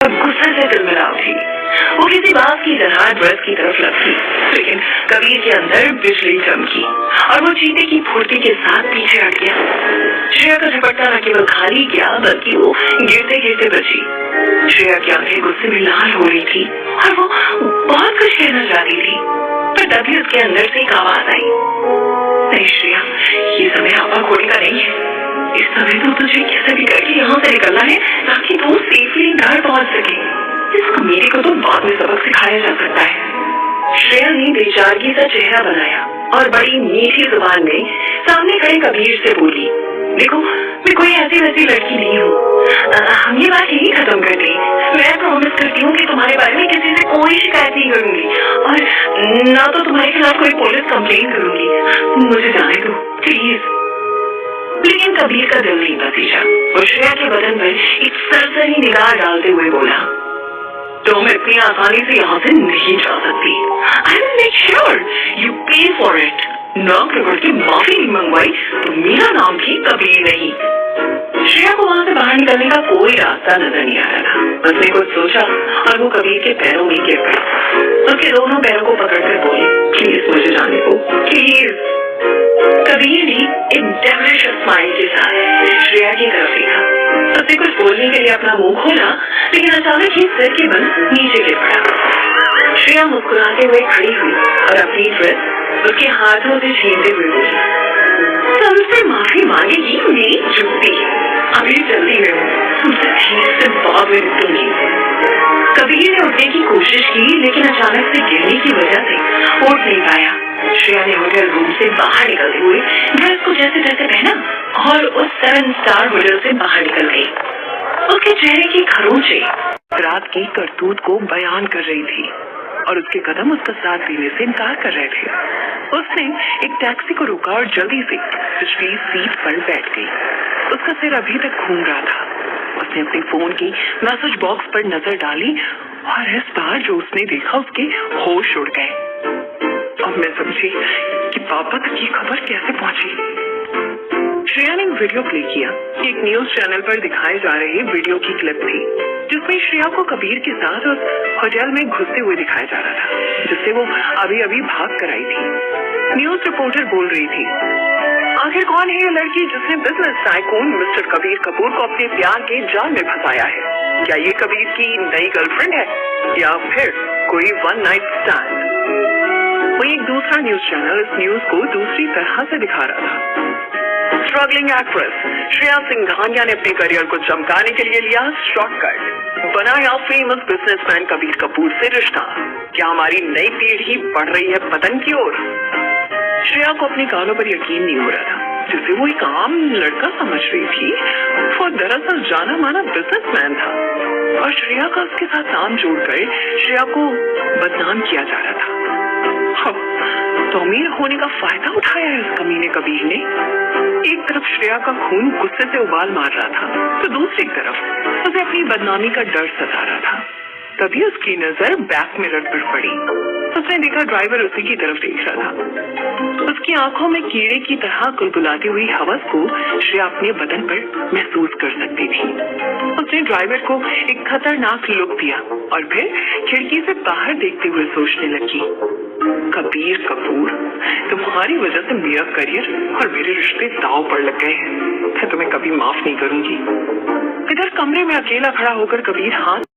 गुस्से से तिलमिला उठी। वो किसी बात की तरह ड्रेस की तरफ लपकी, लेकिन कबीर के अंदर बिजली चमकी और वो चीते की फुर्ती के साथ पीछे हट गया। श्रेया का झपट्टा न केवल खाली किया बल्कि वो गिरते गिरते बची। श्रेया की आंखें गुस्से में लाल हो रही थी और वो बहुत कुछ कहना चाहती थी, पर तभी उसके अंदर से एक आवाज आई, नहीं श्रेया, ये समय आपा खोने का नहीं है। इस समय तो तुझे कैसे भी करके यहाँ से निकलना है ताकि तू सेफली घर पहुंच सके। इस कमीने को तो बाद में सबक सिखाया जा सकता है। श्रेया ने बेचारगी सा चेहरा बनाया और बड़ी मीठी जुबान में सामने खड़े कबीर से बोली, देखो मैं कोई ऐसी वैसी लड़की नहीं हूँ, हम ये बात यही खत्म कर दें। मैं प्रॉमिस करती हूँ कि तुम्हारे बारे में किसी से कोई शिकायत नहीं करूंगी और ना तो तुम्हारे खिलाफ कोई पुलिस कंप्लेन करूंगी। मुझे जाने दो प्लीज। लेकिन कबीर का दिल नहीं पसीजा। वो श्रेया के बदन पर एक सरसरी निगाह डालते हुए बोला, तुम इतनी आसानी से यहाँ से नहीं जा सकती। I will make sure you पे फॉर इट। नाम रगड़ के माफी नहीं मंगवाई तो मेरा नाम भी कबीर नहीं। श्रेया को वहाँ से बाहर निकलने का कोई रास्ता नजर नहीं आ रहा था। उसने कुछ सोचा और वो कबीर के पैरों में गिर गई। उसके दोनों पैरों को पकड़कर बोली, प्लीज मुझे जाने दो प्लीज। कबीर ने एक डेविलिश स्माइल के साथ श्रेया की तरफ देखा। उसने कुछ बोलने के लिए अपना मुंह खोला, लेकिन अचानक ही सिर के बल नीचे गिर पड़ा। श्रेया मुस्कुराते हुए खड़ी हुई और अपनी ड्रेस उसके हाथों से छीनते हुए बोली, तुमसे माफी मांगेगी मेरी जुत्ती। अभी जल्दी में हूँ, तुमसे ठीक से बाद में निकलूंगी। कबीर ने उठने की कोशिश की, लेकिन अचानक से गिरने की वजह से उठ नहीं पाया। श्रेया ने होटल रूम से बाहर निकलते हुए ड्रेस को जैसे तैसे पहना और उस 7 स्टार होटल से बाहर निकल गई। उसके चेहरे की खरोंचें रात की करतूत को बयान कर रही थी और उसके कदम उसका साथ देने से इनकार कर रहे थे। उसने एक टैक्सी को रोका और जल्दी से पिछली सीट पर बैठ गई। उसका सिर अभी तक घूम रहा था। उसने अपने फोन की मैसेज बॉक्स पर नजर डाली और इस बार जो उसने देखा उसके होश उड़ गए। अब मैं समझी कि पापा तक ये खबर कैसे पहुंची। श्रेया ने वीडियो प्ले किया। एक न्यूज चैनल पर दिखाए जा रहे वीडियो की क्लिप थी, जिसमें श्रेया को कबीर के साथ उस होटल में घुसते हुए दिखाया जा रहा था, जिससे वो अभी अभी भाग कर आई थी। न्यूज रिपोर्टर बोल रही थी, आखिर कौन है ये लड़की जिसने business tycoon mister Kabir Kapoor को अपने प्यार के जाल में फंसाया है? क्या ये कबीर की नई गर्लफ्रेंड है या फिर कोई वन नाइट स्टैंड? वही एक दूसरा न्यूज चैनल इस न्यूज को दूसरी तरह से दिखा रहा था। स्ट्रगलिंग एक्ट्रेस श्रेया सिंघानिया ने अपने करियर को चमकाने के लिए लिया शॉर्टकट, बनाया फेमस बिजनेसमैन कबीर कपूर से रिश्ता। क्या हमारी नई पीढ़ी बढ़ रही है पतन की ओर? श्रेया को अपने कानों पर यकीन नहीं हो रहा था, जिसे वो एक आम लड़का समझ रही थी, वो दरअसल जाना माना बिजनेसमैन था और श्रेया का उसके साथ नाम जोड़कर श्रेया को बदनाम किया जा रहा था। तो अमीर होने का फायदा उठाया है इस कमीने कबीर ने। एक तरफ श्रेया का खून गुस्से से उबाल मार रहा था, तो दूसरी तरफ उसे अपनी बदनामी का डर सता रहा था। तभी उसकी नजर बैक मिरर पर पड़ी। उसने देखा ड्राइवर उसी की तरफ देख रहा था। उसकी आंखों में कीड़े की तरह कुलकुलाती हुई हवस को श्रेया अपने बदन पर महसूस कर सकती थी। उसने ड्राइवर को एक खतरनाक लुक दिया और फिर खिड़की से बाहर देखते हुए सोचने लगी, कबीर कपूर, तुम्हारी वजह से मेरा करियर और मेरे रिश्ते दांव पर लग गए हैं। मैं तुम्हें कभी माफ नहीं करूंगी। इधर कमरे में अकेला खड़ा होकर कबीर हाथ